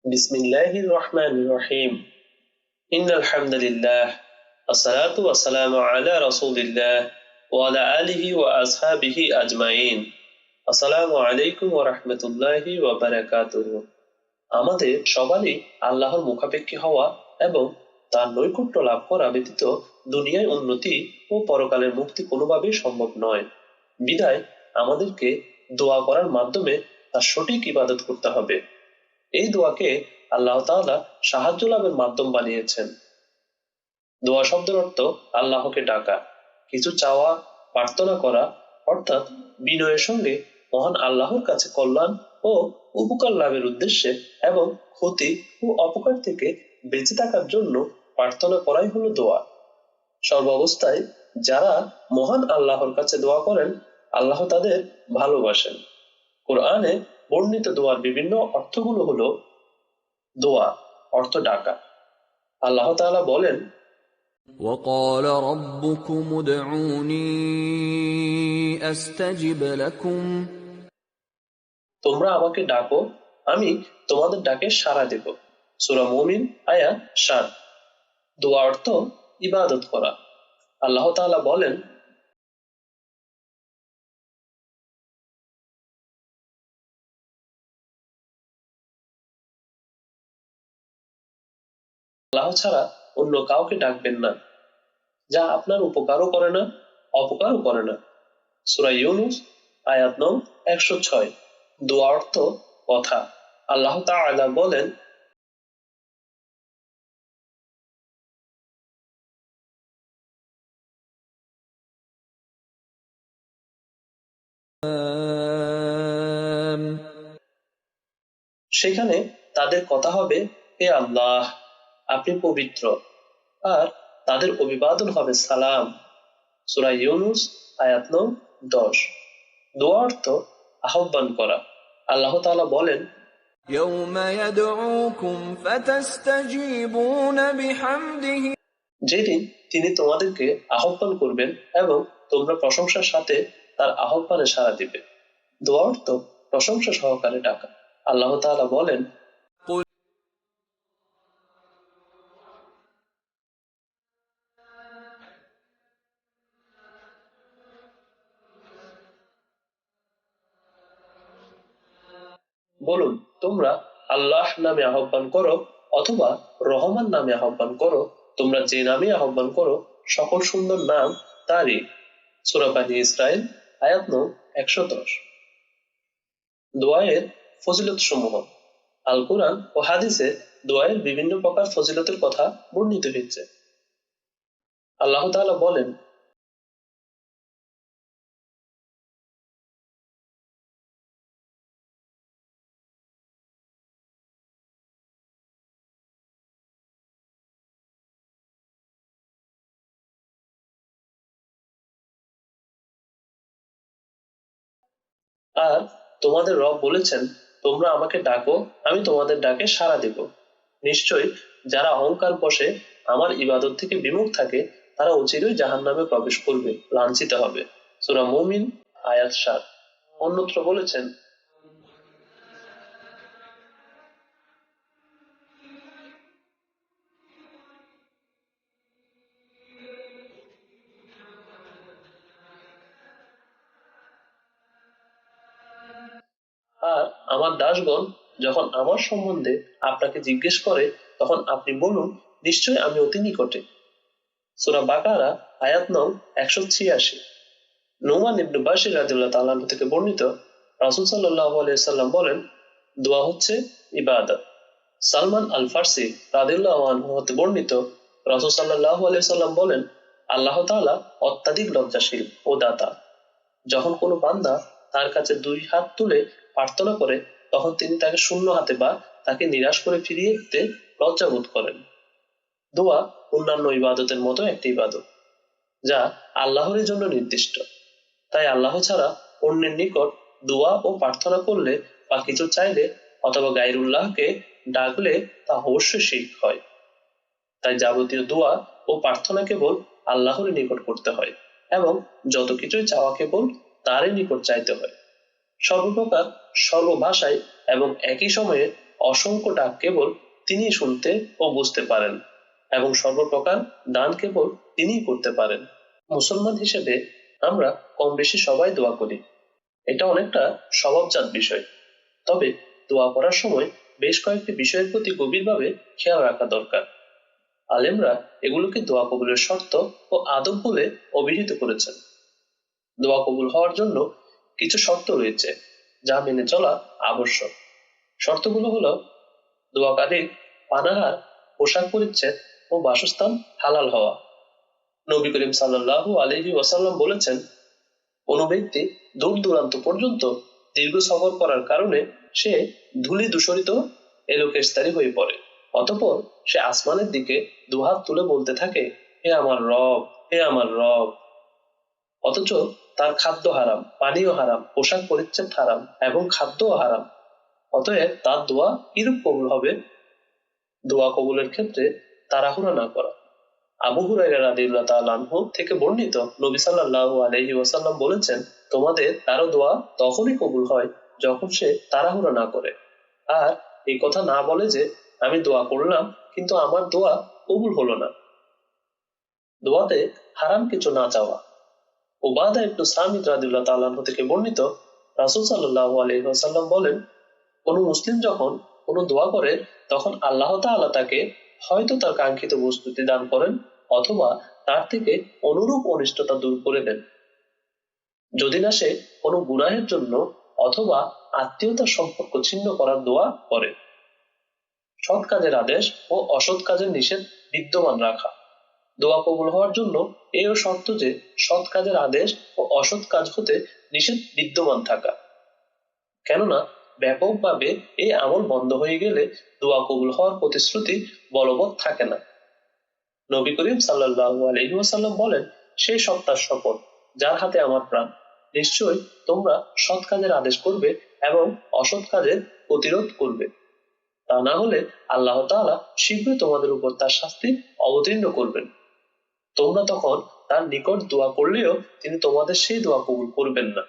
বিসমিল্লাহির রহমানির রহিম। ইন্নাল হামদুলিল্লাহ আসসালাতু ওয়াসসালামু আলা রাসূলিল্লাহ ওয়া আলা আলিহি ওয়া আসহাবিহি আজমাইন। আসসালামু আলাইকুম ওয়া রাহমাতুল্লাহি ওয়া বারাকাতুহু। আমাদের সবারই আল্লাহর মুখাপেক্ষী হওয়া এবং তার নৈকট্য লাভ করা ব্যতীত দুনিয়ায় উন্নতি ও পরকালের মুক্তি কোনোভাবেই সম্ভব নয়। বিধায় আমাদেরকে দোয়া করার মাধ্যমে তার সঠিক ইবাদত করতে হবে। এই দোয়াকে আল্লাহ তাআলা সাহায্য লাভের মাধ্যম বানিয়েছেন। দোয়া শব্দের অর্থ আল্লাহকে ডাকা, কিছু চাওয়া, প্রার্থনা করা, অর্থাৎ বিনয়ের সঙ্গে মহান আল্লাহর কাছে কল্যাণ ও উপকার লাভের উদ্দেশ্যে এবং ক্ষতি ও অপকার থেকে বেঁচে থাকার জন্য প্রার্থনা করাই হলো দোয়া। সর্বাবস্থায় যারা মহান আল্লাহর কাছে দোয়া করেন, আল্লাহ তাদের ভালোবাসেন। কোরআনে বর্ণিত দোয়ার বিভিন্ন অর্থগুলো হলো: দোয়া অর্থ ডাকা। আল্লাহ তাআলা বলেন, وقال ربكم ادعوني أستجب لكم তোমরা আমাকে ডাকো, আমি তোমাদের ডাকে সাড়া দেব। সূরা মুমিন আয়াত 7। দোয়া অর্থ ইবাদত করা। আল্লাহ তাআলা বলেন, আল্লাহ ছাড়া অন্য কাউকে ডাকবেন না, যা আপনার উপকারও করে না, অপকারও করে না। সূরা ইউনূস আয়াত নং 106। দোয়া অর্থ কথা। আল্লাহ তাআলা বলেন, সেখানে তাদের কথা হবে, হে আল্লাহ, আপনি পবিত্র, আর তাদের অভিবাদন হবে সালাম। সূরা ইউনূস আয়াত নং 10। দোয়া অর্থ আহ্বান করা। আল্লাহ তাআলা বলেন, يوم يدعوكم فتستجيبون بحمده যেদিন তিনি তোমাদেরকে আহ্বান করবেন এবং তোমরা প্রশংসার সাথে তার আহ্বানে সাড়া দিবে। দোয়া অর্থ প্রশংসা সহকারে ডাকা। আল্লাহ তাআলা বলেন, قل বলুন, তোমরা আল্লাহ নামে আহ্বান করো অথবা রহমান নামে আহ্বান করো, তোমরা যে নামে আহ্বান করো সকল সুন্দর নাম তারই। সূরা বনী ইসরাইল আয়াত নং 110। দোয়ায়ের ফজিলত সমূহ। আল কুরআন ও হাদিসে দোয়ায়ের বিভিন্ন প্রকার ফজিলতের কথা বর্ণিত হয়েছে। আল্লাহ তাআলা বলেন, আর তোমাদের রব বলেছেন, তোমরা আমাকে ডাকো, আমি তোমাদের ডাকে সাড়া দেব। নিশ্চয়ই যারা অহংকার বশে আমার ইবাদত থেকে বিমুখ থাকে, তারা অচিরেই জাহান্নামে প্রবেশ করবে, লাঞ্ছিত হবে। সূরা মুমিন আয়াত 7। অন্যত্র বলেছেন, আর আমার দাসগণ যখন আমার সম্বন্ধে আপনাকে জিজ্ঞেস করে, তখন আপনি বলুন, নিশ্চয় আমি অতি নিকটে। সূরা বাকারা আয়াত নং 186। নুমান ইবনে বাশির রাদিয়াল্লাহু তাআলা আনহু থেকে বর্ণিত, রাসূল সাল্লাল্লাহু আলাইহি সাল্লাম বলেন, দোয়া হচ্ছে ইবাদত। সালমান আল ফারসি রাদিয়াল্লাহু আনহু হতে বর্ণিত, রাসূল সাল্লাল্লাহু আলাইহি সাল্লাম বলেন, আল্লাহ তাআলা অত্যাধিক লজ্জাশীল ও দাতা। যখন কোনো বান্দা তার কাছে দুই হাত তুলে প্রার্থনা করে, তখন তিনি তাকে শূন্য হাতে বা তাকে নিরাশ করে ফিরিয়ে দিতে লজ্জাবোধ করেন। দোয়া অন্যান্য ইবাদতের মতো একটি ইবাদত, যা আল্লাহর জন্য নির্দিষ্ট। তাই আল্লাহ ছাড়া অন্যের নিকট দোয়া ও প্রার্থনা করলে বা কিছু চাইলে অথবা গায়রুল্লাহকে ডাকলে তা অবশ্যই শিরক হয়। তাই যাবতীয় দোয়া ও প্রার্থনা কেবল আল্লাহর নিকট করতে হয় এবং যত কিছুই চাওয়া কেবল তারই নিকট চাইতে হয়। সর্বপ্রকার সর্বভাষায় এবং একই সময়ে অসংখ্য ডাক কেবল তিনি শুনতে ও বুঝতে পারেন এবং সর্বপ্রকার দান কেবল তিনিই করতে পারেন। মুসলমান হিসেবে আমরা কম বেশি সবাই দোয়া করি, এটা অনেকটা স্বভাবজাত বিষয়। তবে দোয়া করার সময় বেশ কয়েকটি বিষয়ের প্রতি গভীরভাবে খেয়াল রাখা দরকার। আলেমরা এগুলোকে দোয়া কবুলের শর্ত ও আদব বলে অভিহিত করেছেন। দোয়া কবুল হওয়ার জন্য কিছু শর্ত রয়েছে যা মেনে চলা আবশ্যক। শর্তগুলো হলো দোয়াকারীর পানাহার, পোশাক পরিচ্ছদ ও বাসস্থান হালাল হওয়া। নবী করিম সাল্লাল্লাহু আলাইহি ওয়াসাল্লাম বলেছেন, কোন ব্যক্তি দূর দূরান্ত পর্যন্ত দীর্ঘ সফর করার কারণে সে ধূলি দূষরিত এলোকেশতারি হয়ে পড়ে, অতঃপর সে আসমানের দিকে দুহাত তুলে বলতে থাকে, হে আমার রব, হে আমার রব, অথচ তার খাদ্য হারাম, পানীয় হারাম, পোশাক পরিচ্ছদ হারাম এবং খাদ্যও হারাম। অতএব তার দোয়া কিরূপ কবুল হবে? দোয়া কবুলের ক্ষেত্রে তাড়াহুড়া না করা। আবু হুরায়রা রাদিয়াল্লাহু তাআলা আনহু থেকে বর্ণিত, নবী সাল্লাল্লাহু আলাইহি ওয়াসাল্লাম বলেছেন, তোমাদের কারো দোয়া তখনই কবুল হয় যখন সে তাড়াহুড়া না করে আর এই কথা না বলে যে আমি দোয়া করলাম কিন্তু আমার দোয়া কবুল হলো না। দোয়াতে হারাম কিছু না চাওয়া। উবাদা ইবনে সামিত রাদিয়াল্লাহু তাআলা আনহু থেকে বর্ণিত, রাসূল সাল্লাল্লাহু আলাইহি ওয়াসাল্লাম বলেন, কোন মুসলিম যখন কোন দোয়া করে তখন আল্লাহ তাআলা তাকে হয়তো তার কাঙ্ক্ষিত বস্তুটি দান করেন অথবা তার থেকে অনুরূপ অনিষ্টতা দূর করে দেন। যদি না সে কোনো গুনাহের জন্য অথবা আত্মীয়তার সম্পর্ক ছিন্ন করার দোয়া করে। সৎ কাজের আদেশ ও অসৎ কাজের নিষেধ বিদ্যমান রাখা। দোয়া কবুল হওয়ার জন্য এও শর্ত যে সৎ কাজের আদেশ ও অসৎ কাজ হতে নিষেধ বিদ্যমান থাকা। কেননা ব্যাপকভাবে এই আমল বন্ধ হয়ে গেলে দোয়া কবুল হওয়ার প্রতিশ্রুতি বলবৎ থাকে না। নবী করিম সাল্লাল্লাহু আলাইহি ওয়াসাল্লাম বলেন, সেই সত্তার শপথ যার হাতে আমার প্রাণ, নিশ্চয়ই তোমরা সৎ কাজের আদেশ করবে এবং অসৎ কাজের প্রতিরোধ করবে, তা না হলে আল্লাহ তাআলা শীঘ্রই তোমাদের উপর তার শাস্তি অবতীর্ণ করবেন। তোমরা তখন তার নিকট দোয়া করলেও তিনি তোমাদের সেই দোয়া কবুল করবেন না।